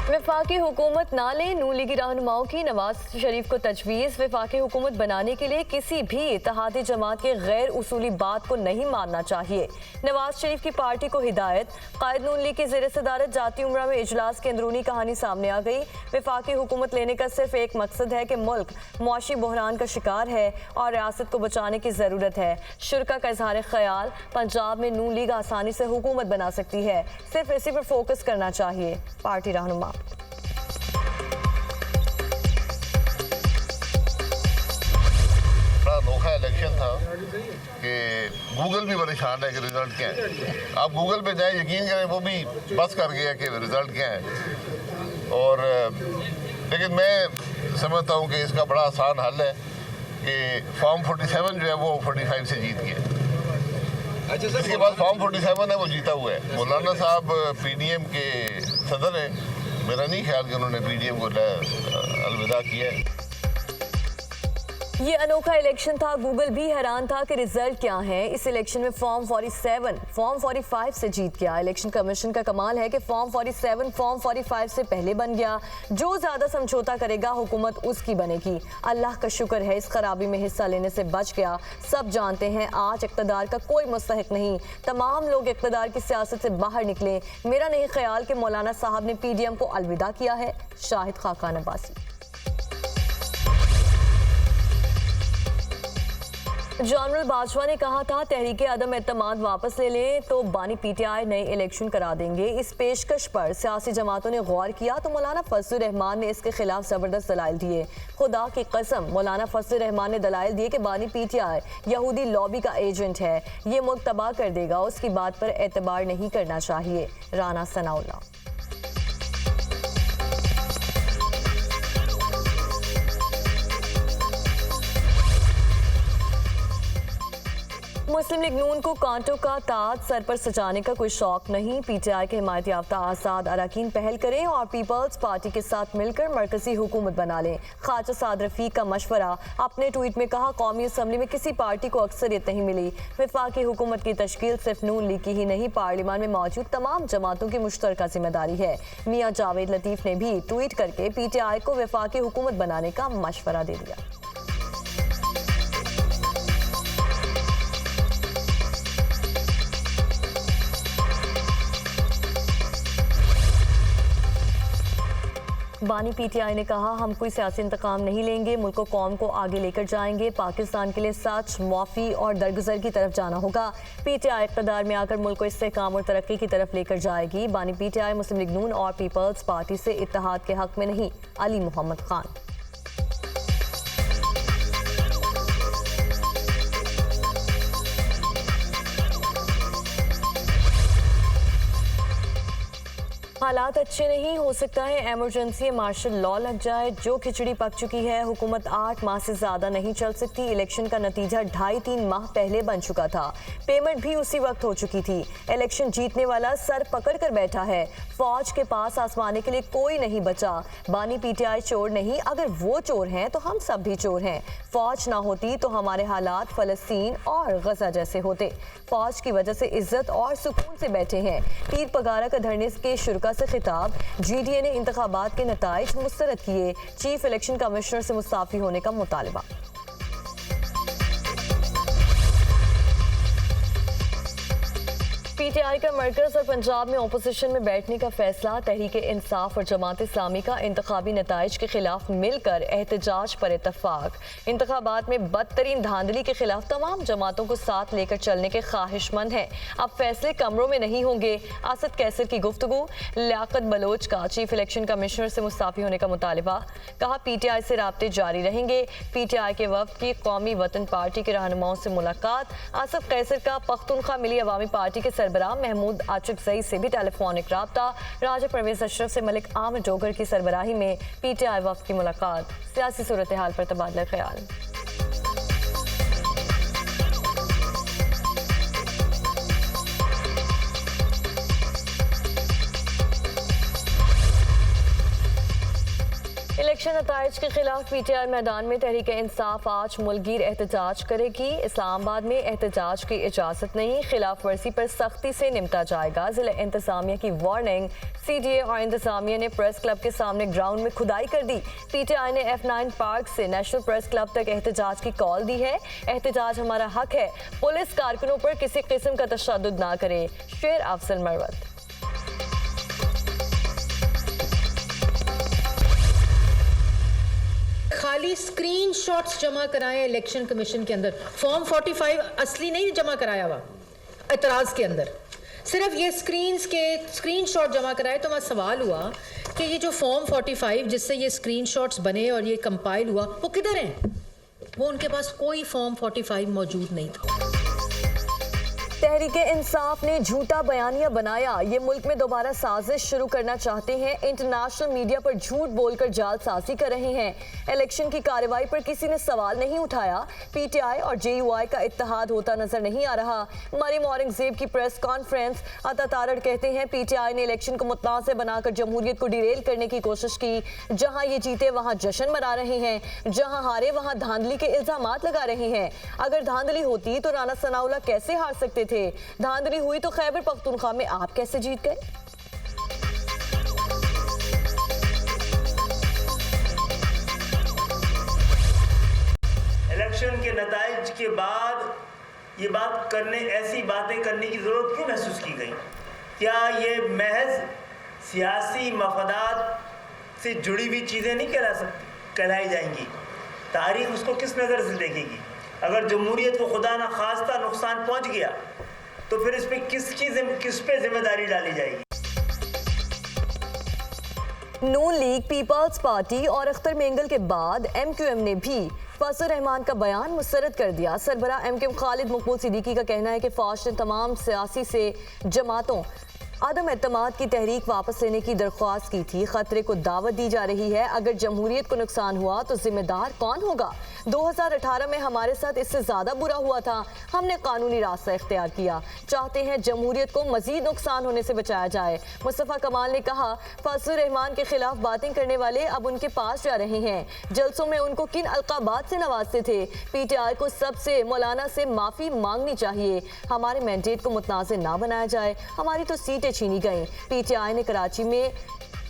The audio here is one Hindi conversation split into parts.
वफाकी हुकूमत ना ले, नून लीगी रहनुमाओं की नवाज शरीफ को तजवीज़। वफाकी हुकूमत बनाने के लिए किसी भी इत्तेहादी जमात के गैर उसूली बात को नहीं मानना चाहिए। नवाज शरीफ की पार्टी को हिदायत। कायद नून लीग की ज़ेर सदारत जाती उम्रा में इजलास की अंदरूनी कहानी सामने आ गई। वफाकी हुकूमत लेने का सिर्फ एक मकसद है कि मुल्क मुआशी बहरान का शिकार है और रियासत को बचाने की ज़रूरत है। शुरका का इजहार ख्याल, पंजाब में नून लीग आसानी से हुकूमत बना सकती है, सिर्फ इसी पर फोकस करना चाहिए। पार्टी रहनुमा। बड़ा अनोखा इलेक्शन था कि गूगल भी परेशान है कि रिजल्ट क्या है। आप गूगल पे जाए, यकीन करें वो भी बस कर गया कि रिजल्ट क्या है। और लेकिन मैं समझता हूँ कि इसका बड़ा आसान हल है कि फॉर्म 47 जो है वो 45 से जीत गया। इसके बाद फॉर्म 47 है वो जीता हुआ है। मौलाना साहब पीडीएम के सदर हैं। मेरा नहीं ख्याल कि उन्होंने पीडीएम को अलविदा किया है। ये अनोखा इलेक्शन था। गूगल भी हैरान था कि रिजल्ट क्या है। इस इलेक्शन में फॉर्म 47 फॉर्म 45 से जीत गया। इलेक्शन कमीशन का कमाल है कि फॉर्म 47 फॉर्म 45 से पहले बन गया। जो ज्यादा समझौता करेगा हुकूमत उसकी बनेगी। अल्लाह का शुक्र है इस खराबी में हिस्सा लेने से बच गया। सब जानते हैं आज इक़्तिदार का कोई मुस्तहिक नहीं। तमाम लोग इक़्तिदार की सियासत से बाहर निकले। मेरा नहीं ख्याल कि मौलाना साहब ने पीडीएम को अलविदा किया है। शाहिद खाकान अब्बासी। जनरल बाजवा ने कहा था तहरीक अदम एतमाद वापस ले लें तो बानी पीटीआई नए इलेक्शन करा देंगे। इस पेशकश पर सियासी जमातों ने गौर किया तो मौलाना फजलुर रहमान ने इसके खिलाफ जबरदस्त दलाइल दिए। खुदा की कसम मौलाना फजलुर रहमान ने दलाइल दिए कि बानी पीटीआई यहूदी लॉबी का एजेंट है, ये मुल्क तबाह कर देगा। उसकी बात पर एतबार नहीं करना चाहिए। राना सनाउल्लाह। मुस्लिम लीग नून को कांटों का ताज सर पर सजाने का कोई शौक नहीं। पीटीआई के हिमायत याफ्ता आजाद अरकान पहल करें और पीपल्स पार्टी के साथ मिलकर मरकजी हुकूमत बना लें। ख्वाजा साद रफीक का मशवरा। अपने ट्वीट में कहा कौमी असम्बली में किसी पार्टी को अक्सरियत नहीं मिली। वफाकी हुकूमत की तश्कील सिर्फ नून लीग की ही नहीं, पार्लियामान में मौजूद तमाम जमातों की मुश्तरका जिम्मेदारी है। मियाँ जावेद लतीफ ने भी ट्वीट करके पीटीआई को वफाकी हुकूमत बनाने का मशवरा दे दिया। बानी पीटीआई ने कहा हम कोई सियासी इंतकाम नहीं लेंगे, मुल्क को कौम को आगे लेकर जाएंगे। पाकिस्तान के लिए सच, माफ़ी और दरगुजर की तरफ जाना होगा। पीटीआई इक़्तिदार में आकर मुल्क को इस्तेहकाम और तरक्की की तरफ लेकर जाएगी। बानी पीटीआई मुस्लिम लीग नून और पीपल्स पार्टी से इत्तेहाद के हक में नहीं। अली मोहम्मद खान। हालात अच्छे नहीं, हो सकता है एमरजेंसी मार्शल लॉ लग जाए। जो खिचड़ी पक चुकी है, हुकूमत 8 माह से ज्यादा नहीं चल सकती। इलेक्शन का नतीजा 2.5-3 माह पहले बन चुका था। पेमेंट भी उसी वक्त हो चुकी थी। इलेक्शन जीतने वाला सर पकड़ कर बैठा है। फौज के पास आजमाने के लिए कोई नहीं बचा। बानी पीटीआई चोर नहीं, अगर वो चोर हैं तो हम सब भी चोर हैं। फौज ना होती तो हमारे हालात फलस्तीन और गजा जैसे होते। फौज की वजह से इज्जत और सुकून से बैठे हैं। पीर पगारा का धरने के शुरुका से खिताब। जीडीए ने इंतखाबात के नताइज मुस्तरद किए। चीफ इलेक्शन कमिश्नर से मुस्ताफी होने का मुतालबा। पीटीआई का मरकज और पंजाब में ओपोजिशन में बैठने का फैसला। तहरीक इंसाफ और जमात इस्लामी का इंतखाबी नताइज के खिलाफ मिलकर एहतजाज पर इतफाक। इंतखाबात में बदतरीन धांधली के खिलाफ तमाम जमातों को साथ लेकर चलने के ख्वाहिशमंद हैं। अब फैसले कमरों में नहीं होंगे। असद कैसर की गुफ्तगू। लियाकत बलोच का चीफ इलेक्शन कमिश्नर से मुस्ताफी होने का मुतालबा। कहा पीटीआई से राब्ते जारी रहेंगे। पीटीआई के वफ्द की कौमी वतन पार्टी के रहनुमाओं से मुलाकात। असद कैसर का पख्तूनख्वा मिली अवामी पार्टी के सरबराह महमूद आशिक जई से भी टेलीफोनिक राब्ता। राजा परवेज अशरफ से मलिक आमिर डोगर की सरबराही में पीटीआई वफ्द की मुलाकात। सियासी सूरत हाल पर तबादला ख्याल। इलेक्शन नताइज के खिलाफ पीटीआई मैदान में तहरीक इंसाफ आज मुल्कगीर एहतजाज करेगी। इस्लामाबाद में एहतजाज की इजाजत नहीं, खिलाफ वर्जी पर सख्ती से निपटा जाएगा। जिला इंतजामिया की वार्निंग, सीडीए और इंतजामिया ने प्रेस क्लब के सामने ग्राउंड में खुदाई कर दी। पीटीआई ने F9 पार्क से नेशनल प्रेस क्लब तक एहतजाज की कॉल दी है। एहतजाज हमारा हक है, पुलिस कारकुनों पर किसी किस्म का तशद्दुद ना करे। शेर अफजल मरवत। खाली स्क्रीनशॉट्स जमा कराए इलेक्शन कमीशन के अंदर, फॉर्म 45 असली नहीं जमा कराया हुआ एतराज़ के अंदर, सिर्फ ये स्क्रीनशॉट जमा कराए। तो मैं सवाल हुआ कि ये जो फॉर्म 45 जिससे ये स्क्रीनशॉट्स बने और ये कंपाइल हुआ वो किधर हैं? वो उनके पास कोई फॉर्म 45 मौजूद नहीं था। तहरीक इंसाफ ने झूठा बयानिया बनाया, ये मुल्क में दोबारा साजिश शुरू करना चाहते हैं। इंटरनेशनल मीडिया पर झूठ बोलकर जालसाजी कर रहे हैं। इलेक्शन की कार्रवाई पर किसी ने सवाल नहीं उठाया। पीटीआई और JUI का इत्तेहाद होता नजर नहीं आ रहा। मरियम औरंगजेब की प्रेस कॉन्फ्रेंस, अता तारड़ कहते हैं पीटीआई ने इलेक्शन को मुतनाज़ बनाकर जमहूरियत को डिरेल करने की कोशिश की। जहां ये जीते वहां जश्न मना रहे हैं, जहां हारे वहां धांधली के इल्जामात लगा रहे हैं। अगर धांधली होती तो राना सनाउल्लाह कैसे हार सकते थे? धांधली हुई तो खैबर पख्तूनख्वा में आप कैसे जीत गए? इलेक्शन के नताइज के बाद ये बात करने, ऐसी बातें करने की जरूरत क्यों महसूस की गई? क्या ये महज सियासी मफादात से जुड़ी हुई चीज़ें नहीं कहलाई जाएंगी? तारीख उसको किस नज़र से देखेगी? अगर जमहूरियत को खुदा न खास्ता नुकसान पहुंच गया तो फिर इस पे किस पे जिम्मेदारी डाली जाएगी? नून लीग, पीपल्स पार्टी और अख्तर मेंगल के बाद MQM ने भी फजल रहमान का बयान मुस्तरद कर दिया। सरबरा MQM खालिद मकबूल सिद्दीकी का कहना है कि फौज ने तमाम सियासी से जमातों आदम एतमाद की तहरीक वापस लेने की दरख्वास्त की थी। खतरे को दावत दी जा रही है। अगर जमहूरियत को नुकसान हुआ तो जिम्मेदार कौन होगा? 2018 में हमारे साथ इससे ज्यादा बुरा हुआ था। हमने कानूनी रास्ता इख्तियार किया। चाहते हैं जमहूरियत को मजीद नुकसान होने से बचाया जाए। मुस्तफ़ा कमाल ने कहा फजल रहमान के खिलाफ बातें करने वाले अब उनके पास जा रहे हैं। जलसों में उनको किन अलकाबात से नवाजते थे? PTI को सबसे मौलाना से माफी मांगनी चाहिए। हमारे मैंडेट को मुतनाज़ ना बनाया जाए। हमारी तो सीटें छीनी गई। PTI ने कराची में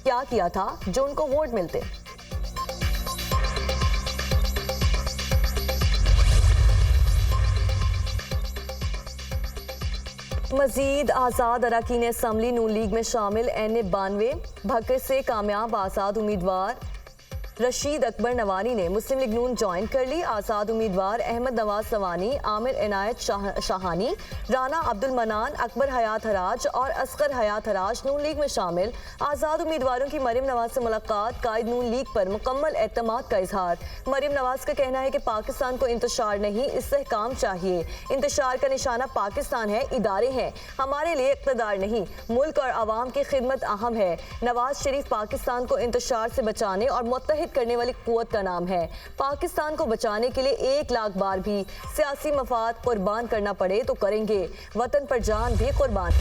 क्या किया था जो उनको वोट मिलते? मजीद आज़ाद अरकान असम्बली नून लीग में शामिल NA-92 भक्कर से कामयाब आज़ाद उम्मीदवार रशीद अकबर नवानी ने मुस्लिम लीग नून ज्वाइन कर ली। आज़ाद उम्मीदवार अहमद नवाज सवानी, आमिर इनायत शाहानी, राना अब्दुल मनान, अकबर हयात हराज और असगर हयात हराज नून लीग में शामिल। आज़ाद उम्मीदवारों की मरियम नवाज से मुलाकात, कायद नून लीग पर मुकम्मल एतमाद का इजहार। मरियम नवाज का कहना है कि पाकिस्तान को इंतशार नहीं, इस्तेहकाम चाहिए। इंतशार का निशाना पाकिस्तान है, इदारे हैं। हमारे लिए इक़्तिदार नहीं, मुल्क और आवाम की खिदमत अहम है। नवाज शरीफ पाकिस्तान को इंतशार से बचाने और मुत्तहिद करने वाली कुव्वत का नाम है। पाकिस्तान को बचाने के लिए 1 लाख बार भी सियासी मफाद कुर्बान करना पड़े तो करेंगे। वतन पर जान भी कुर्बान।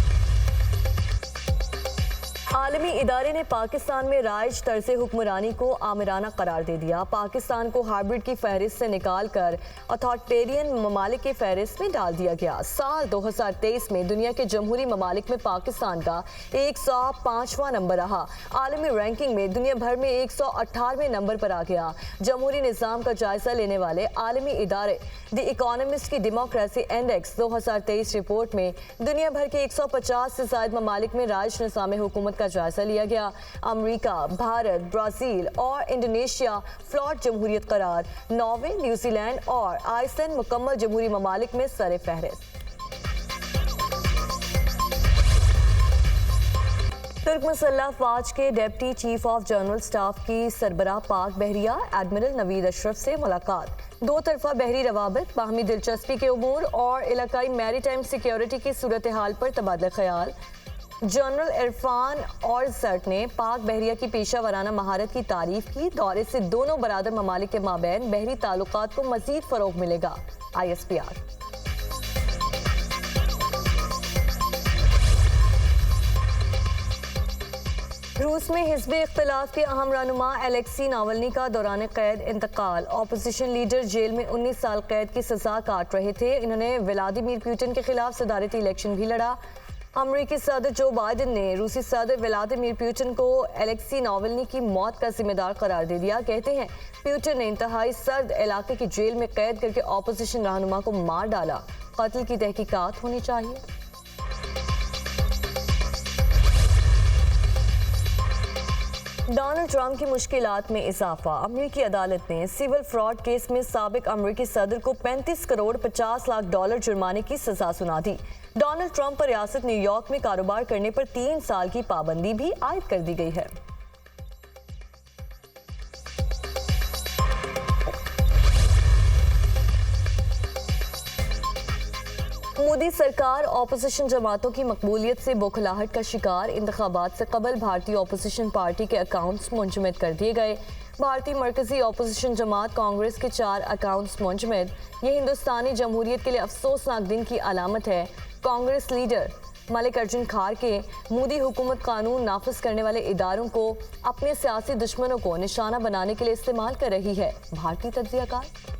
आलमी इदारे ने पाकिस्तान में राइज तर्ज़े हुक्मरानी को आमिराना करार दे दिया। पाकिस्तान को हाइब्रिड की फहरिस्त से निकाल कर अथॉरिटेरियन ममालिक की फहरिस्त में डाल दिया गया। साल 2023 में दुनिया के जमहूरी ममालिक में पाकिस्तान का 105वां नंबर रहा। आलमी रैंकिंग में दुनिया भर में 118वें नंबर पर आ गया। जमहूरी निज़ाम का जायजा लेने वाले आलमी इदारे द इकोनॉमिस्ट की डेमोक्रेसी इंडेक्स 2023 रिपोर्ट में दुनिया भर के 150 से ज़ायद ममालिक में राइज निज़ाम हुकूमत का जायजा लिया गया। अमेरिका, भारत, ब्राज़ील और इंडोनेशिया फ्लॉट जमहूरियत करार। नॉर्वे, न्यूजीलैंड और आइसलैंड मुकम्मल जमहूरी ममालिक में सर फहरिस्त। तुर्क मसल्लह फ़ौज के deputy chief of general staff की सरबराह पाक बहरिया एडमिरल नवीद अशरफ से मुलाकात। 2 तरफा बहरी रवाबित, बाहमी दिलचस्पी के उमूर और इलाकाई मैरीटाइम सिक्योरिटी की सूरत हाल पर तबादला ख्याल। जनरल इरफान और जर्ट ने पाक बहरिया की पेशा वराना महारत की तारीफ की। दौरे से दोनों बरादर ममालिक के माबैन बहरी ताल्लुकात को मजीद फ़रोग मिलेगा। ISPR। रूस में हिज़्ब इख्तिलाफ के अहम रहनुमा एलेक्सी नावल्नी का दौरान कैद इंतकाल। ऑपोजिशन लीडर जेल में 19 साल कैद की सजा काट रहे थे। इन्होंने व्लादिमीर पुतिन के खिलाफ सदारती इलेक्शन भी लड़ा। अमरीकी सदर जो बाइडेन ने रूसी सदर व्लादिमीर पुतिन को एलेक्सी नावल्नी की मौत का जिम्मेदार करार दे दिया। कहते हैं पुतिन ने इंतहाई सर्द इलाके की जेल में कैद करके ऑपोजिशन रहनुमा को मार डाला। कत्ल की तहकीकात होनी चाहिए। डोनाल्ड ट्रंप की मुश्किलात में इजाफा। अमरीकी अदालत ने सिविल फ्रॉड केस में साबिक अमरीकी सदर को 35 करोड़ 50 लाख डॉलर जुर्माने की सजा सुना दी। डोनाल्ड ट्रंप पर रियासत न्यूयॉर्क में कारोबार करने पर 3 साल की पाबंदी भी आयद कर दी गई है। मोदी सरकार ऑपोजिशन जमातों की मकबूलियत से बौखलाहट का शिकार। इंतखाबात से कबल भारतीय ऑपोजिशन पार्टी के अकाउंट्स मुंजमद कर दिए गए। भारतीय मरकजी ऑपोजिशन जमात कांग्रेस के 4 अकाउंट्स मुंजमद। ये हिंदुस्तानी जमहूरियत के लिए अफसोसनाक दिन की अलामत है। कांग्रेस लीडर मल्लिकार्जुन खारगे मोदी हुकूमत कानून नाफिज करने वाले इदारों को अपने सियासी दुश्मनों को निशाना बनाने के लिए इस्तेमाल कर रही है। भारतीय तज्जियाकार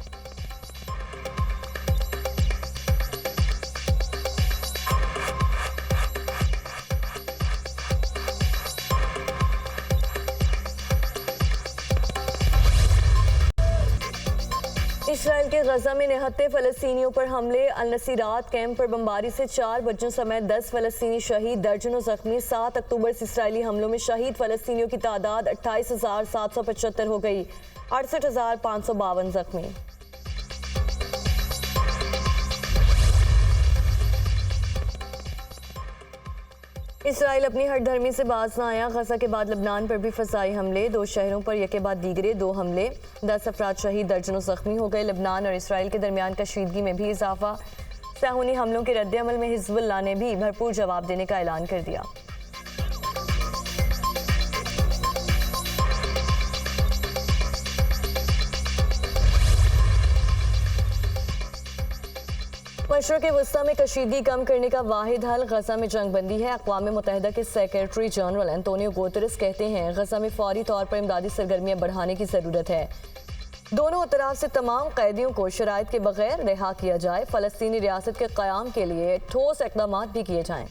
इसराइल के गजा में निहत्ते फलस्तीनियों पर हमले। अल नसीरात कैंप पर बमबारी से 4 बच्चों समेत 10 फलस्तीनी शहीद, दर्जनों जख्मी। 7 अक्टूबर से इसराइली हमलों में शहीद फलस्तीनियों की तादाद 28,775 हो गई। 68,552 जख्मी। इसराइल अपनी हठधर्मी से बाज न आया। गजा के बाद लबनान पर भी फसाई हमले। 2 शहरों पर यके बाद दीगरे 2 हमले। 10 अफराद शहीद, दर्जनों जख्मी हो गए। लबनान और इसराइल के दरमियान कशीदगी में भी इजाफा। साहूनी हमलों के रद्द-ए-अमल में हिज़्बुल्लाह ने भी भरपूर जवाब देने का ऐलान कर दिया। मशरक़ वस्ता में कशीदगी कम करने का वाहिद हल गजा में जंगबंदी है। अक़वाम मुत्तहिदा के सेक्रेटरी जनरल एंटोनियो गुतेरेस कहते हैं गजा में फौरी तौर पर इमदादी सरगर्मियां बढ़ाने की ज़रूरत है। दोनों अतराफ से तमाम कैदियों को शराइत के बगैर रिहा किया जाए। फ़लस्तीनी रियासत के क़याम के लिए ठोस इक़दाम भी किए जाएँ।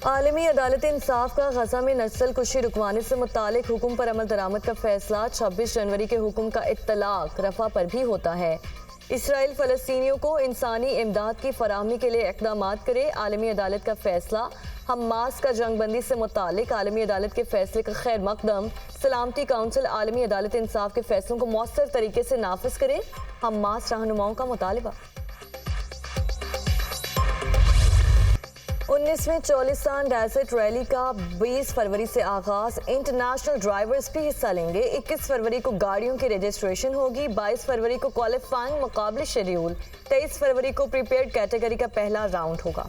आलमी अदालत इंसाफ का गजा में नस्ल कुशी रुकवाने से मुतालिक हुक्म पर अमल दरामद का फैसला। 26 जनवरी के हुक्म का इत्तलाक रफा पर भी होता है। इसराइल फ़लस्तीनियों को इंसानी इमदाद की फराहमी के लिए इक़दाम करे। आलमी अदालत का फैसला। हमास का जंगबंदी से मुतालिक आलमी अदालत के फैसले का खैर मकदम। सलामती काउंसिल आलमी अदालत इंसाफ के फैसलों को मौसर तरीके से नाफिज करे। हमास रहनुमाओं का मुतालबा। 19वें चोलिस्तान डेजर्ट रैली का 20 फरवरी से आगाज। इंटरनेशनल ड्राइवर्स भी हिस्सा लेंगे। 21 फरवरी को गाड़ियों की रजिस्ट्रेशन होगी। 22 फरवरी को क्वालिफाइंग मुकाबले शेड्यूल। 23 फरवरी को प्रीपेड कैटेगरी का पहला राउंड होगा।